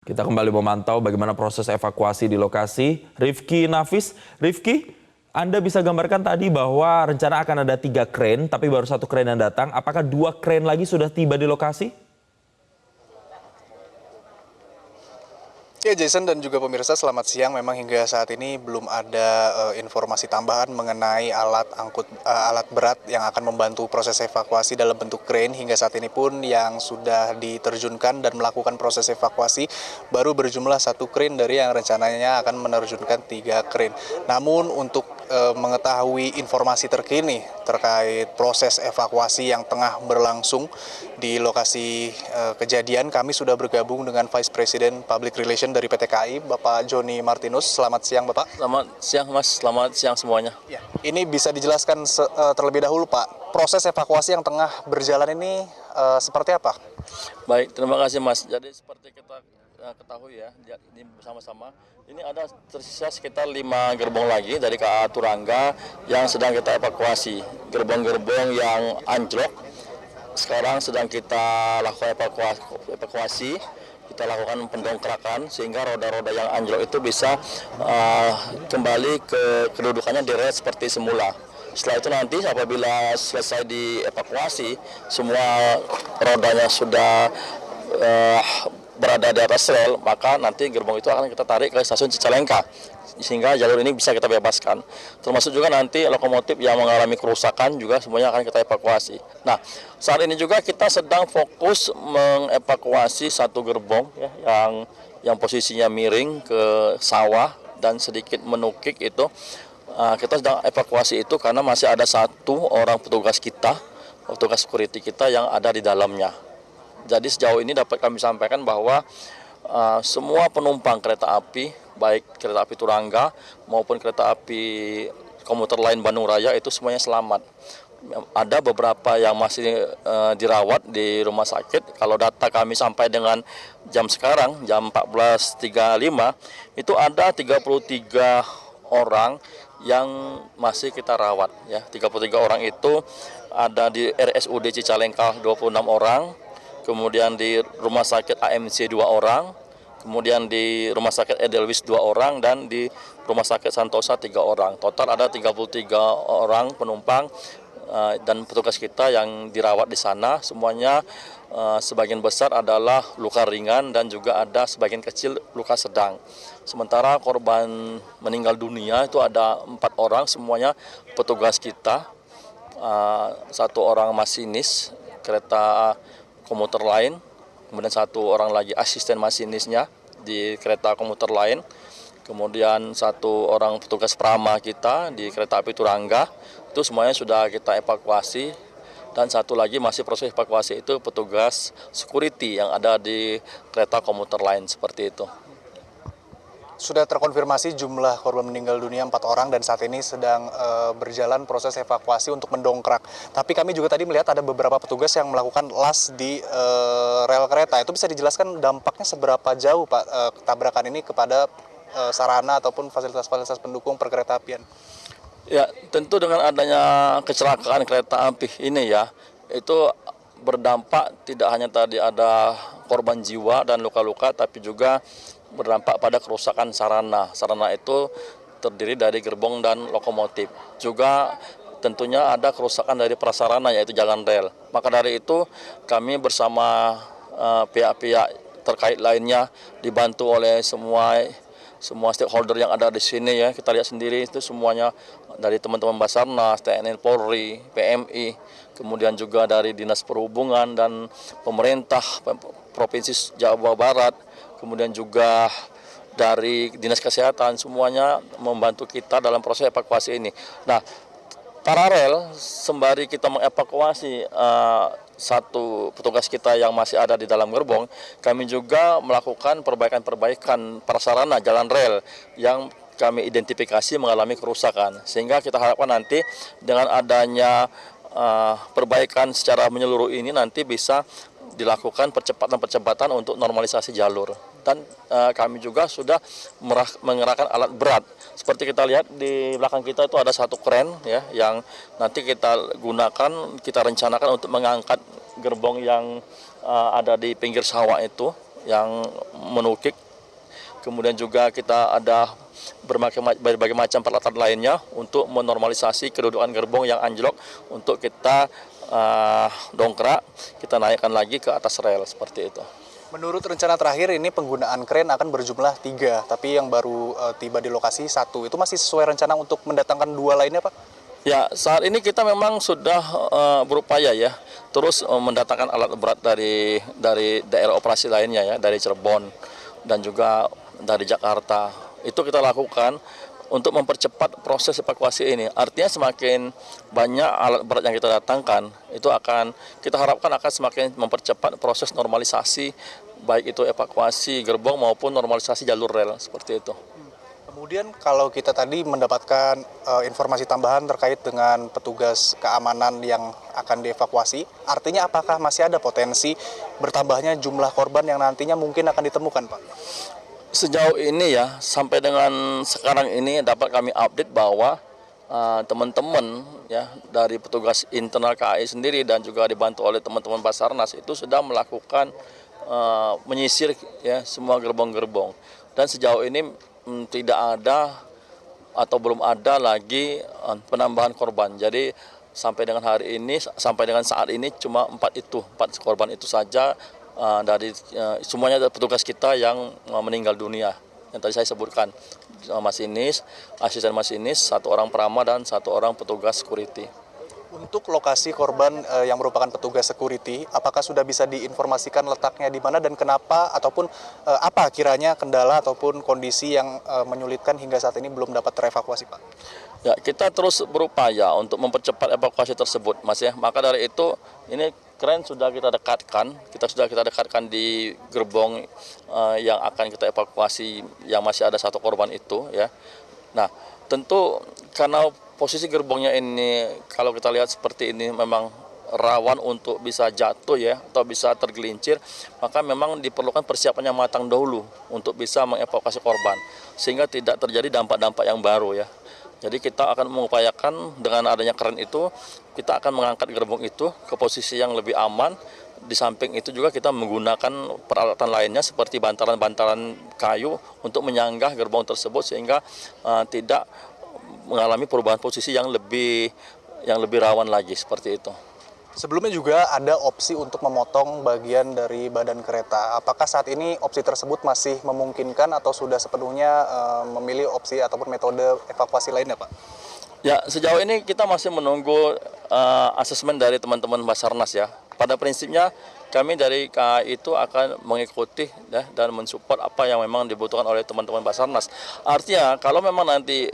Kita kembali memantau bagaimana proses evakuasi di lokasi. Rifki Nafis, Rifki, Anda bisa gambarkan tadi bahwa rencana akan ada 3 kren, tapi baru 1 kren yang datang. Apakah 2 kren lagi sudah tiba di lokasi? Ya Jason dan juga pemirsa, selamat siang. Memang hingga saat ini belum ada informasi tambahan mengenai alat berat yang akan membantu proses evakuasi dalam bentuk crane. Hingga saat ini pun yang sudah diterjunkan dan melakukan proses evakuasi baru berjumlah 1 crane dari yang rencananya akan menerjunkan 3 crane. Namun untuk mengetahui informasi terkini terkait proses evakuasi yang tengah berlangsung di lokasi kejadian, kami sudah bergabung dengan Vice President Public Relation dari PT KAI, Bapak Joni Martinus. Selamat siang, Bapak. Selamat siang, Mas. Selamat siang semuanya. Ya, ini bisa dijelaskan terlebih dahulu, Pak, proses evakuasi yang tengah berjalan ini seperti apa? Baik, terima kasih, Mas. Jadi seperti kita ketahui ya, ini bersama-sama, ini ada tersisa sekitar 5 gerbong lagi dari KA Turangga yang sedang kita evakuasi. Gerbong-gerbong yang anjlok sekarang sedang kita lakukan evakuasi. Kita lakukan pendongkrakan sehingga roda-roda yang anjlok itu bisa kembali ke kedudukannya direct seperti semula. Setelah itu nanti apabila selesai dievakuasi, semua rodanya sudah berada di atas rel, maka nanti gerbong itu akan kita tarik ke stasiun Cicalengka sehingga jalur ini bisa kita bebaskan. Termasuk juga nanti lokomotif yang mengalami kerusakan juga semuanya akan kita evakuasi. Nah, saat ini juga kita sedang fokus mengevakuasi 1 gerbong ya, yang posisinya miring ke sawah dan sedikit menukik itu. Kita sedang evakuasi itu karena masih ada 1 orang petugas kita, petugas security kita yang ada di dalamnya. Jadi sejauh ini dapat kami sampaikan bahwa semua penumpang kereta api, baik kereta api Turangga maupun kereta api komuter lain Bandung Raya itu semuanya selamat. Ada beberapa yang masih dirawat di rumah sakit. Kalau data kami sampai dengan jam sekarang, jam 14.35, itu ada 33 orang yang masih kita rawat. Ya, 33 orang itu ada di RSUD Cicalengka 26 orang. Kemudian di Rumah Sakit AMC 2 orang, kemudian di Rumah Sakit Edelweiss 2 orang, dan di Rumah Sakit Santosa 3 orang. Total ada 33 orang penumpang dan petugas kita yang dirawat di sana. Semuanya sebagian besar adalah luka ringan dan juga ada sebagian kecil luka sedang. Sementara korban meninggal dunia itu ada 4 orang, semuanya petugas kita. 1 orang masinis kereta komuter lain, kemudian 1 orang lagi asisten masinisnya di kereta komuter lain, kemudian 1 orang petugas prama kita di kereta api Turangga, itu semuanya sudah kita evakuasi, dan 1 lagi masih proses evakuasi itu petugas security yang ada di kereta komuter lain, seperti itu. Sudah terkonfirmasi jumlah korban meninggal dunia 4 orang dan saat ini sedang berjalan proses evakuasi untuk mendongkrak. Tapi kami juga tadi melihat ada beberapa petugas yang melakukan las di rel kereta. Itu bisa dijelaskan dampaknya seberapa jauh, Pak, tabrakan ini kepada sarana ataupun fasilitas-fasilitas pendukung perkereta apian? Ya, tentu dengan adanya kecelakaan kereta api ini ya, itu berdampak tidak hanya tadi ada korban jiwa dan luka-luka, tapi juga berdampak pada kerusakan sarana. Sarana itu terdiri dari gerbong dan lokomotif. Juga tentunya ada kerusakan dari prasarana, yaitu jalan rel. Maka dari itu kami bersama pihak-pihak terkait lainnya, dibantu oleh semua stakeholder yang ada di sini ya. Kita lihat sendiri itu semuanya dari teman-teman Basarnas, TNI Polri, PMI, kemudian juga dari Dinas Perhubungan dan pemerintah Provinsi Jawa Barat, kemudian juga dari Dinas Kesehatan, semuanya membantu kita dalam proses evakuasi ini. Nah, paralel sembari kita mengevakuasi 1 petugas kita yang masih ada di dalam gerbong, kami juga melakukan perbaikan prasarana jalan rel yang kami identifikasi mengalami kerusakan. Sehingga kita harapkan nanti dengan adanya perbaikan secara menyeluruh ini nanti bisa dilakukan percepatan untuk normalisasi jalur. Dan kami juga sudah mengerahkan alat berat. Seperti kita lihat di belakang kita itu ada 1 kren ya, yang nanti kita gunakan, kita rencanakan untuk mengangkat gerbong yang ada di pinggir sawah itu yang menukik. Kemudian juga kita ada berbagai macam peralatan lainnya untuk menormalisasi kedudukan gerbong yang anjlok untuk kita dongkrak, kita naikkan lagi ke atas rel seperti itu. Menurut rencana terakhir ini penggunaan kren akan berjumlah 3, tapi yang baru tiba di lokasi 1. Itu masih sesuai rencana untuk mendatangkan 2 lainnya, Pak? Ya, saat ini kita memang sudah berupaya ya, terus mendatangkan alat berat dari daerah operasi lainnya ya, dari Cirebon dan juga dari Jakarta. Itu kita lakukan untuk mempercepat proses evakuasi ini. Artinya semakin banyak alat berat yang kita datangkan, itu akan kita harapkan akan semakin mempercepat proses normalisasi, baik itu evakuasi gerbong maupun normalisasi jalur rel seperti itu. Kemudian kalau kita tadi mendapatkan informasi tambahan terkait dengan petugas keamanan yang akan dievakuasi, artinya apakah masih ada potensi bertambahnya jumlah korban yang nantinya mungkin akan ditemukan, Pak? Sejauh ini ya, sampai dengan sekarang ini dapat kami update bahwa teman-teman ya dari petugas internal KAI sendiri dan juga dibantu oleh teman-teman Basarnas itu sudah melakukan menyisir ya semua gerbong-gerbong, dan sejauh ini tidak ada atau belum ada lagi penambahan korban. Jadi sampai dengan hari ini, sampai dengan saat ini cuma 4 korban itu saja dari semuanya ada petugas kita yang meninggal dunia. Yang tadi saya sebutkan, masinis, asisten masinis, 1 orang perama dan 1 orang petugas security. Untuk lokasi korban yang merupakan petugas security, apakah sudah bisa diinformasikan letaknya di mana dan kenapa, ataupun apa kiranya kendala ataupun kondisi yang menyulitkan hingga saat ini belum dapat terevakuasi, Pak? Ya, kita terus berupaya untuk mempercepat evakuasi tersebut, Mas ya. Maka dari itu, ini kren sudah kita dekatkan di gerbong yang akan kita evakuasi yang masih ada 1 korban itu ya. Nah, tentu karena posisi gerbongnya ini kalau kita lihat seperti ini memang rawan untuk bisa jatuh ya atau bisa tergelincir, maka memang diperlukan persiapan yang matang dahulu untuk bisa mengevakuasi korban sehingga tidak terjadi dampak-dampak yang baru ya. Jadi kita akan mengupayakan dengan adanya kren itu, kita akan mengangkat gerbong itu ke posisi yang lebih aman. Di samping itu juga kita menggunakan peralatan lainnya seperti bantalan-bantalan kayu untuk menyanggah gerbong tersebut sehingga tidak mengalami perubahan posisi yang lebih rawan lagi seperti itu. Sebelumnya juga ada opsi untuk memotong bagian dari badan kereta. Apakah saat ini opsi tersebut masih memungkinkan atau sudah sepenuhnya memilih opsi ataupun metode evakuasi lainnya, Pak? Ya, sejauh ini kita masih menunggu asesmen dari teman-teman Basarnas ya. Pada prinsipnya kami dari KAI itu akan mengikuti ya, dan mensupport apa yang memang dibutuhkan oleh teman-teman Basarnas. Artinya kalau memang nanti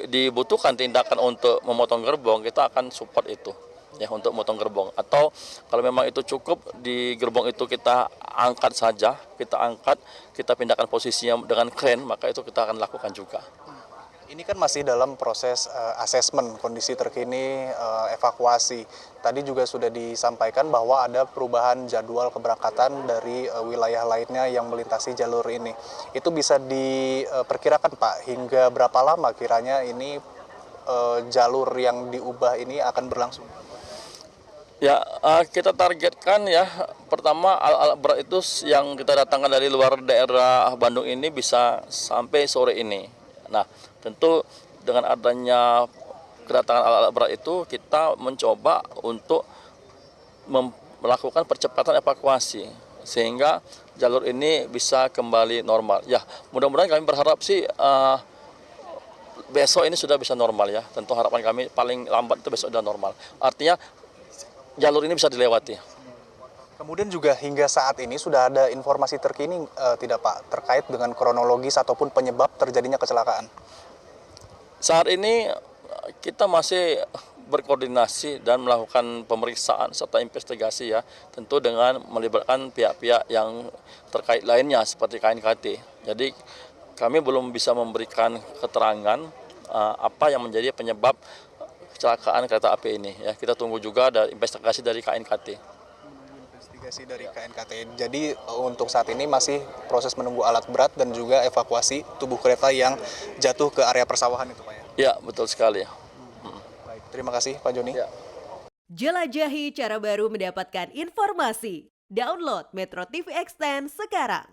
dibutuhkan tindakan untuk memotong gerbong, kita akan support itu ya untuk memotong gerbong. Atau kalau memang itu cukup di gerbong itu kita angkat saja, kita pindahkan posisinya dengan kren, maka itu kita akan lakukan juga. Ini kan masih dalam proses asesmen kondisi terkini evakuasi. Tadi juga sudah disampaikan bahwa ada perubahan jadwal keberangkatan dari wilayah lainnya yang melintasi jalur ini. Itu bisa diperkirakan, Pak, hingga berapa lama kiranya ini jalur yang diubah ini akan berlangsung? Ya, kita targetkan ya, pertama alat berat itu yang kita datangkan dari luar daerah Bandung ini bisa sampai sore ini. Nah, tentu dengan adanya kedatangan alat berat itu kita mencoba untuk melakukan percepatan evakuasi sehingga jalur ini bisa kembali normal. Ya, mudah-mudahan kami berharap sih besok ini sudah bisa normal ya. Tentu harapan kami paling lambat itu besok sudah normal. Artinya jalur ini bisa dilewati. Kemudian juga hingga saat ini sudah ada informasi terkini tidak, Pak, terkait dengan kronologis ataupun penyebab terjadinya kecelakaan? Saat ini kita masih berkoordinasi dan melakukan pemeriksaan serta investigasi ya, tentu dengan melibatkan pihak-pihak yang terkait lainnya seperti KNKT. Jadi kami belum bisa memberikan keterangan apa yang menjadi penyebab kecelakaan kereta api ini ya. Kita tunggu juga ada investigasi dari KNKT. Dari KNKT. Jadi untuk saat ini masih proses menunggu alat berat dan juga evakuasi tubuh kereta yang jatuh ke area persawahan itu, Pak ya? Ya, betul sekali. Baik, terima kasih Pak Joni. Ya. Jelajahi cara baru mendapatkan informasi. Download Metro TV Extend sekarang.